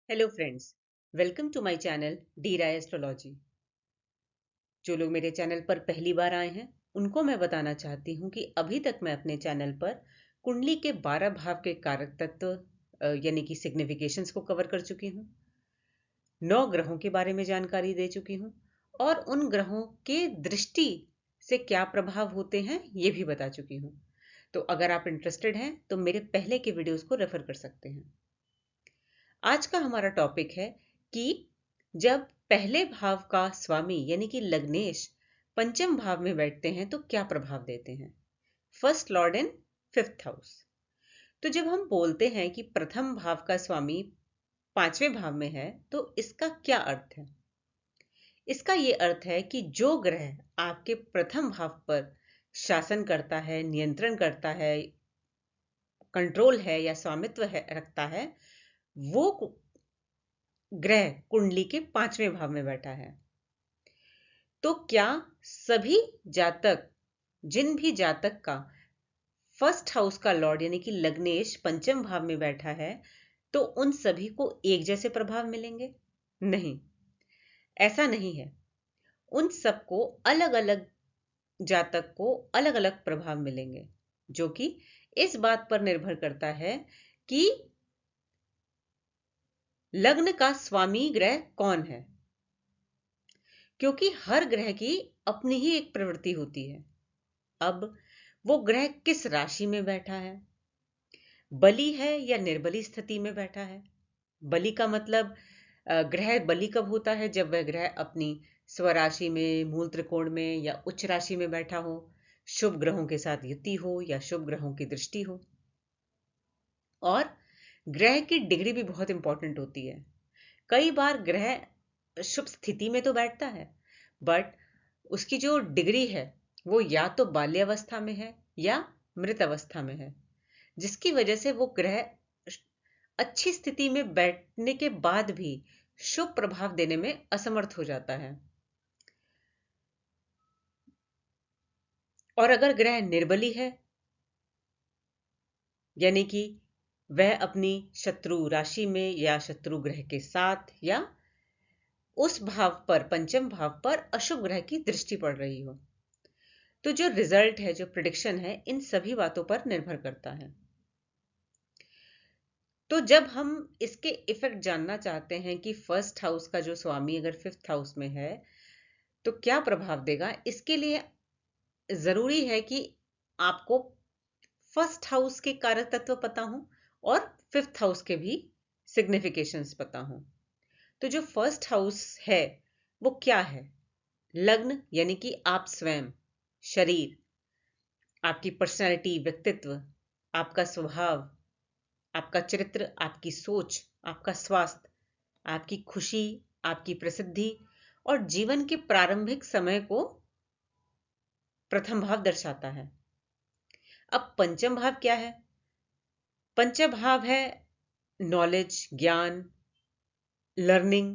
Hello friends, welcome to my channel D Rai astrology. जो लोग मेरे चैनल पर पहली बार आए हैं उनको मैं बताना चाहती हूँ कि अभी तक मैं अपने चैनल पर कुंडली के 12 भाव के कारक तत्व यानी कि सिग्निफिकेशंस को कवर कर चुकी हूँ। 9 ग्रहों के बारे में जानकारी दे चुकी हूँ और उन ग्रहों के दृष्टि से क्या प्रभाव होते हैं ये भी बता चुकी हूँ। तो अगर आप इंटरेस्टेड हैं तो मेरे पहले के वीडियोस को रेफर कर सकते हैं। आज का हमारा टॉपिक है कि जब पहले भाव का स्वामी यानी कि लग्नेश पंचम भाव में बैठते हैं तो क्या प्रभाव देते हैं। First Lord in fifth house. तो जब हम बोलते हैं कि प्रथम भाव का स्वामी पांचवें भाव में है तो इसका क्या अर्थ है। इसका ये अर्थ है कि जो ग्रह आपके प्रथम भाव पर शासन करता है, नियंत्रण करता है, कंट्रोल है या स्वामित्व है रखता है, वो ग्रह कुंडली के पांचवें भाव में बैठा है। तो क्या सभी जातक, जिन भी जातक का फर्स्ट हाउस का लॉर्ड यानी कि लग्नेश पंचम भाव में बैठा है तो उन सभी को एक जैसे प्रभाव मिलेंगे? नहीं, ऐसा नहीं है। उन सबको अलग अलग जातक को अलग अलग प्रभाव मिलेंगे, जो कि इस बात पर निर्भर करता है कि लग्न का स्वामी ग्रह कौन है, क्योंकि हर ग्रह की अपनी ही एक प्रवृत्ति होती है। अब वो ग्रह किस राशि में बैठा है, बली है या निर्बली स्थिति में बैठा है। बली का मतलब ग्रह बली कब होता है, जब वह ग्रह अपनी स्वराशि में, मूल त्रिकोण में या उच्च राशि में बैठा हो, शुभ ग्रहों के साथ युति हो या शुभ ग्रहों की दृष्टि हो। और ग्रह की डिग्री भी बहुत इंपॉर्टेंट होती है। कई बार ग्रह शुभ स्थिति में तो बैठता है, बट उसकी जो डिग्री है वो या तो बाल्यावस्था में है या मृत अवस्था में है, जिसकी वजह से वो ग्रह अच्छी स्थिति में बैठने के बाद भी शुभ प्रभाव देने में असमर्थ हो जाता है। और अगर ग्रह निर्बली है यानी कि वह अपनी शत्रु राशि में या शत्रु ग्रह के साथ या उस भाव पर, पंचम भाव पर अशुभ ग्रह की दृष्टि पड़ रही हो, तो जो रिजल्ट है, जो प्रिडिक्शन है, इन सभी बातों पर निर्भर करता है। तो जब हम इसके इफेक्ट जानना चाहते हैं कि फर्स्ट हाउस का जो स्वामी अगर फिफ्थ हाउस में है तो क्या प्रभाव देगा, इसके लिए जरूरी है कि आपको फर्स्ट हाउस के कारक तत्व पता हो और फिफ्थ हाउस के भी सिग्निफिकेशंस पता हो। तो जो फर्स्ट हाउस है वो क्या है? लग्न यानी कि आप स्वयं, शरीर, आपकी पर्सनैलिटी, व्यक्तित्व, आपका स्वभाव, आपका चरित्र, आपकी सोच, आपका स्वास्थ्य, आपकी खुशी, आपकी प्रसिद्धि और जीवन के प्रारंभिक समय को प्रथम भाव दर्शाता है। अब पंचम भाव क्या है? पंचम भाव है नॉलेज, ज्ञान, लर्निंग।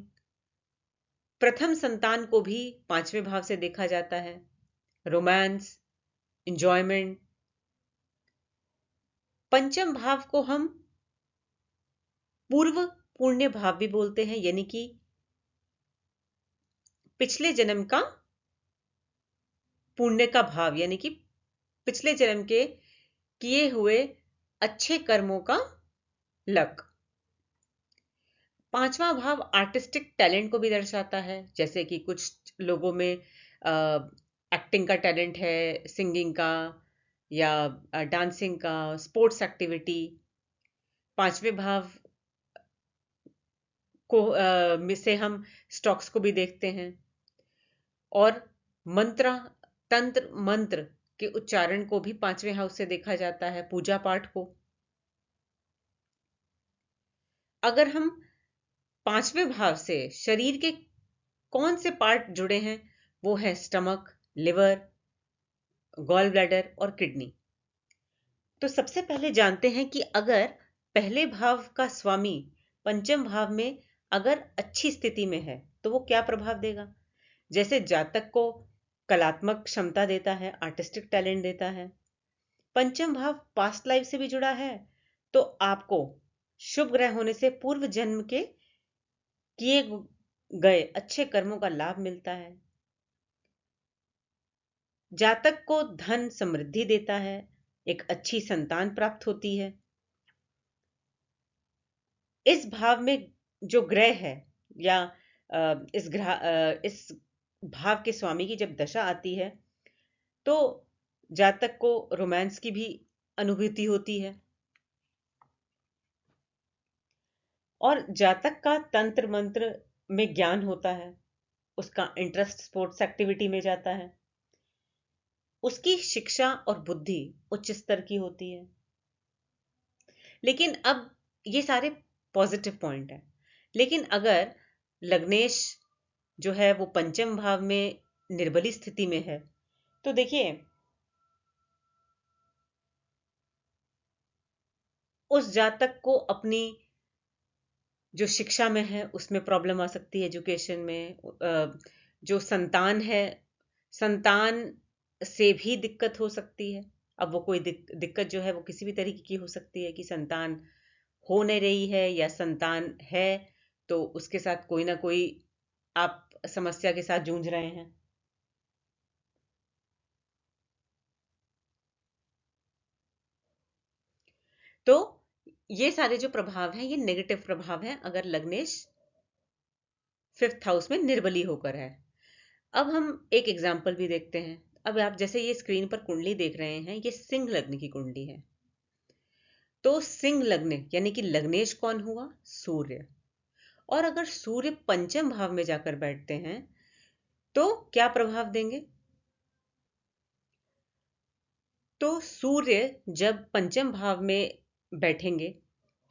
प्रथम संतान को भी पांचवें भाव से देखा जाता है। Romance, enjoyment. पंचम भाव को हम पूर्व पुण्य भाव भी बोलते हैं, यानी कि पिछले जन्म का पुण्य का भाव, यानी कि पिछले जन्म के किए हुए अच्छे कर्मों का लक। पांचवा भाव आर्टिस्टिक टैलेंट को भी दर्शाता है, जैसे कि कुछ लोगों में एक्टिंग का टैलेंट है, सिंगिंग का या डांसिंग का, स्पोर्ट्स एक्टिविटी। पांचवें भाव को में से हम स्टॉक्स को भी देखते हैं और मंत्र, तंत्र मंत्र के उच्चारण को भी पांचवें हाउस से देखा जाता है, पूजा पाठ को। अगर हम पांचवें भाव से शरीर के कौन से पार्ट जुड़े हैं, वो है स्टमक, लिवर, गॉल ब्लैडर और किडनी। तो सबसे पहले जानते हैं कि अगर पहले भाव का स्वामी पंचम भाव में अगर अच्छी स्थिति में है तो वो क्या प्रभाव देगा। जैसे जातक को कलात्मक क्षमता देता है, आर्टिस्टिक टैलेंट देता है। पंचम भाव पास्ट लाइफ से भी जुड़ा है, तो आपको शुभ ग्रह होने से पूर्व जन्म के किए गए अच्छे कर्मों का लाभ मिलता है। जातक को धन समृद्धि देता है, एक अच्छी संतान प्राप्त होती है। इस भाव में जो ग्रह है या इस भाव के स्वामी की जब दशा आती है तो जातक को रोमांस की भी अनुभूति होती है और जातक का तंत्र मंत्र में ज्ञान होता है, उसका इंटरेस्ट स्पोर्ट्स एक्टिविटी में जाता है, उसकी शिक्षा और बुद्धि उच्च स्तर की होती है। लेकिन अब ये सारे पॉजिटिव पॉइंट है, लेकिन अगर लग्नेश जो है वो पंचम भाव में निर्बली स्थिति में है तो देखिए उस जातक को अपनी जो शिक्षा में है उसमें प्रॉब्लम आ सकती है, एजुकेशन में। जो संतान है, संतान से भी दिक्कत हो सकती है। अब वो कोई दिक्कत जो है वो किसी भी तरीके की हो सकती है कि संतान हो नहीं रही है या संतान है तो उसके साथ कोई ना कोई आप समस्या के साथ जूझ रहे हैं। तो ये सारे जो प्रभाव हैं ये नेगेटिव प्रभाव हैं अगर लग्नेश 5th हाउस में निर्बली होकर है। अब हम एक एग्जाम्पल भी देखते हैं। अब आप जैसे ये स्क्रीन पर कुंडली देख रहे हैं, ये सिंह लग्न की कुंडली है। तो सिंह लग्न यानी कि लग्नेश कौन हुआ? सूर्य। और अगर सूर्य पंचम भाव में जाकर बैठते हैं तो क्या प्रभाव देंगे? तो सूर्य जब पंचम भाव में बैठेंगे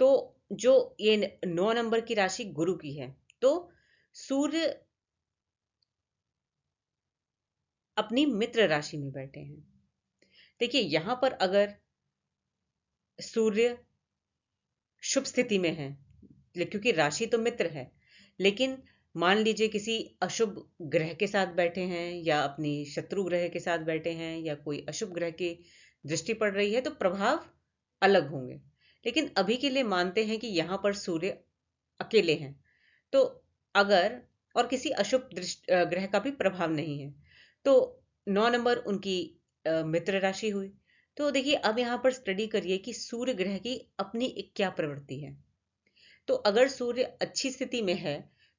तो जो ये 9 नंबर की राशि गुरु की है, तो सूर्य अपनी मित्र राशि में बैठे हैं। देखिए यहां पर अगर सूर्य शुभ स्थिति में है, क्योंकि राशि तो मित्र है, लेकिन मान लीजिए किसी अशुभ ग्रह के साथ बैठे हैं या अपनी शत्रु ग्रह के साथ बैठे हैं या कोई अशुभ ग्रह की दृष्टि पड़ रही है तो प्रभाव अलग होंगे। लेकिन अभी के लिए मानते हैं कि यहां पर सूर्य अकेले हैं, तो अगर और किसी अशुभ ग्रह का भी प्रभाव नहीं है तो 9 नंबर उनकी मित्र राशि हुई। तो देखिए अब यहां पर स्टडी करिए कि सूर्य ग्रह की अपनी एक क्या प्रवृत्ति है। तो अगर सूर्य अच्छी स्थिति में है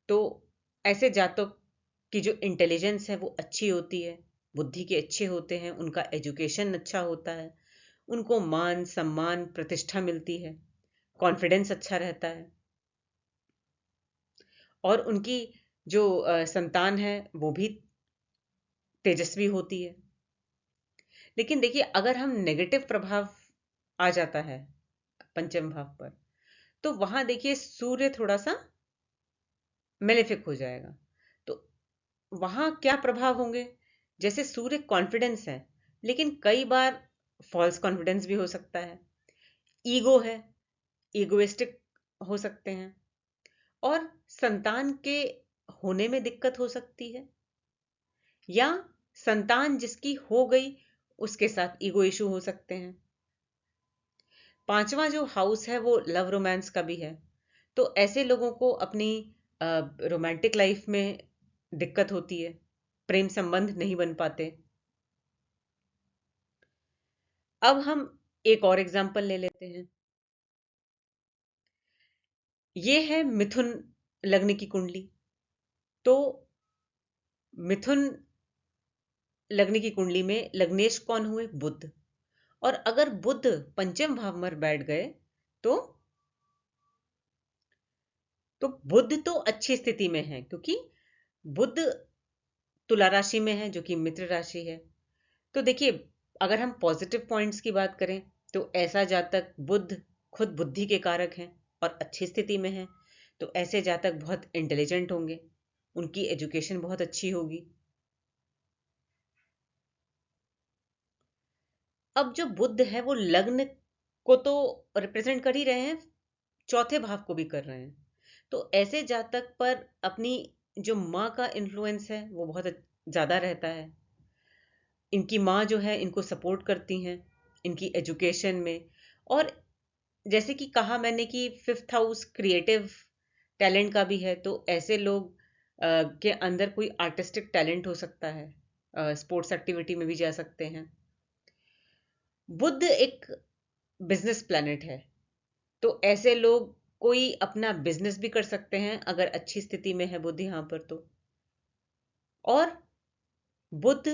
तो ऐसे जातक की जो इंटेलिजेंस है वो अच्छी होती है, बुद्धि के अच्छे होते हैं, उनका एजुकेशन अच्छा होता है, उनको मान सम्मान प्रतिष्ठा मिलती है, कॉन्फिडेंस अच्छा रहता है और उनकी जो संतान है वो भी तेजस्वी होती है। लेकिन देखिए अगर हम नेगेटिव प्रभाव आ जाता है पंचम भाव पर तो वहां देखिए सूर्य थोड़ा सा मेलेफिक हो जाएगा। तो वहां क्या प्रभाव होंगे? जैसे सूर्य कॉन्फिडेंस है, लेकिन कई बार फॉल्स कॉन्फिडेंस भी हो सकता है, ईगो है, ईगोइस्टिक हो सकते हैं और संतान के होने में दिक्कत हो सकती है या संतान जिसकी हो गई उसके साथ ईगो इशू हो सकते हैं। पांचवा जो हाउस है वो लव रोमांस का भी है, तो ऐसे लोगों को अपनी रोमांटिक लाइफ में दिक्कत होती है, प्रेम संबंध नहीं बन पाते। अब हम एक और एग्जांपल ले लेते हैं। ये है मिथुन लग्न की कुंडली। तो मिथुन लग्न की कुंडली में लग्नेश कौन हुए? बुध। और अगर बुध पंचम भाव में बैठ गए तो बुध तो अच्छी स्थिति में है, क्योंकि बुध तुला राशि में है जो कि मित्र राशि है। तो देखिए अगर हम पॉजिटिव पॉइंट्स की बात करें तो ऐसा जातक, बुध खुद बुद्धि के कारक हैं और अच्छी स्थिति में है, तो ऐसे जातक बहुत इंटेलिजेंट होंगे, उनकी एजुकेशन बहुत अच्छी होगी। अब जो बुध है वो लग्न को तो रिप्रेजेंट कर ही रहे हैं, चौथे भाव को भी कर रहे हैं। तो ऐसे जातक पर अपनी जो माँ का इन्फ्लुएंस है वो बहुत ज्यादा रहता है। इनकी माँ जो है इनको सपोर्ट करती हैं इनकी एजुकेशन में। और जैसे कि कहा मैंने कि 5th हाउस क्रिएटिव टैलेंट का भी है, तो ऐसे लोग के अंदर कोई आर्टिस्टिक टैलेंट हो सकता है, स्पोर्ट्स एक्टिविटी में भी जा सकते हैं। बुध एक बिजनेस प्लैनेट है, तो ऐसे लोग कोई अपना बिजनेस भी कर सकते हैं अगर अच्छी स्थिति में है बुध यहां पर तो। और बुध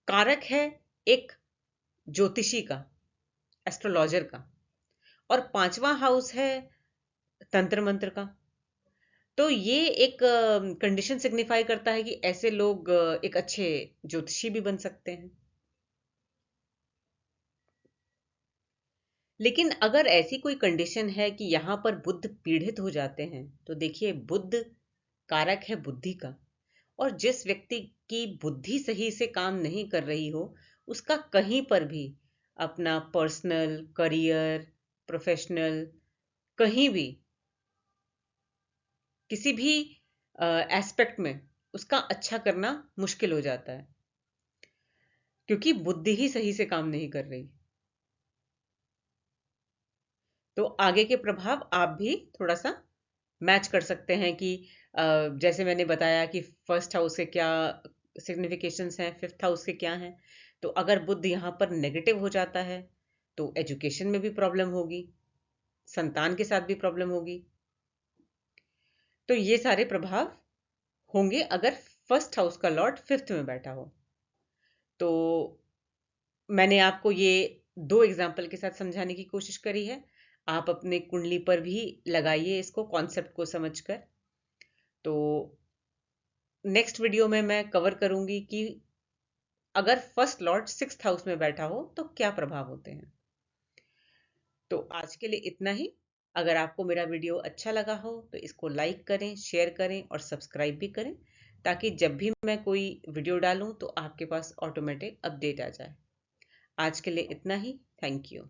कारक है एक ज्योतिषी का, एस्ट्रोलॉजर का, और पांचवा हाउस है तंत्र मंत्र का। तो ये एक कंडीशन सिग्निफाई करता है कि ऐसे लोग एक अच्छे ज्योतिषी भी बन सकते हैं। लेकिन अगर ऐसी कोई कंडीशन है कि यहां पर बुध पीड़ित हो जाते हैं, तो देखिए बुध कारक है बुद्धि का, और जिस व्यक्ति की बुद्धि सही से काम नहीं कर रही हो, उसका कहीं पर भी अपना पर्सनल, करियर, प्रोफेशनल, कहीं भी किसी भी एस्पेक्ट में उसका अच्छा करना मुश्किल हो जाता है, क्योंकि बुद्धि ही सही से काम नहीं कर रही। तो आगे के प्रभाव आप भी थोड़ा सा मैच कर सकते हैं कि जैसे मैंने बताया कि फर्स्ट हाउस के क्या सिग्निफिकेशंस हैं, फिफ्थ हाउस के क्या हैं। तो अगर बुध यहाँ पर नेगेटिव हो जाता है तो एजुकेशन में भी प्रॉब्लम होगी, संतान के साथ भी प्रॉब्लम होगी। तो ये सारे प्रभाव होंगे अगर फर्स्ट हाउस का लॉर्ड फिफ्थ में बैठा हो। तो मैंने आपको ये दो एग्जाम्पल के साथ समझाने की कोशिश करी है। आप अपने कुंडली पर भी लगाइए इसको, कॉन्सेप्ट को समझकर। तो नेक्स्ट वीडियो में मैं कवर करूंगी कि अगर फर्स्ट लॉर्ड सिक्स्थ हाउस में बैठा हो तो क्या प्रभाव होते हैं। तो आज के लिए इतना ही। अगर आपको मेरा वीडियो अच्छा लगा हो तो इसको लाइक करें, शेयर करें और सब्सक्राइब भी करें, ताकि जब भी मैं कोई वीडियो डालूं तो आपके पास ऑटोमेटिक अपडेट आ जाए। आज के लिए इतना ही। Thank you.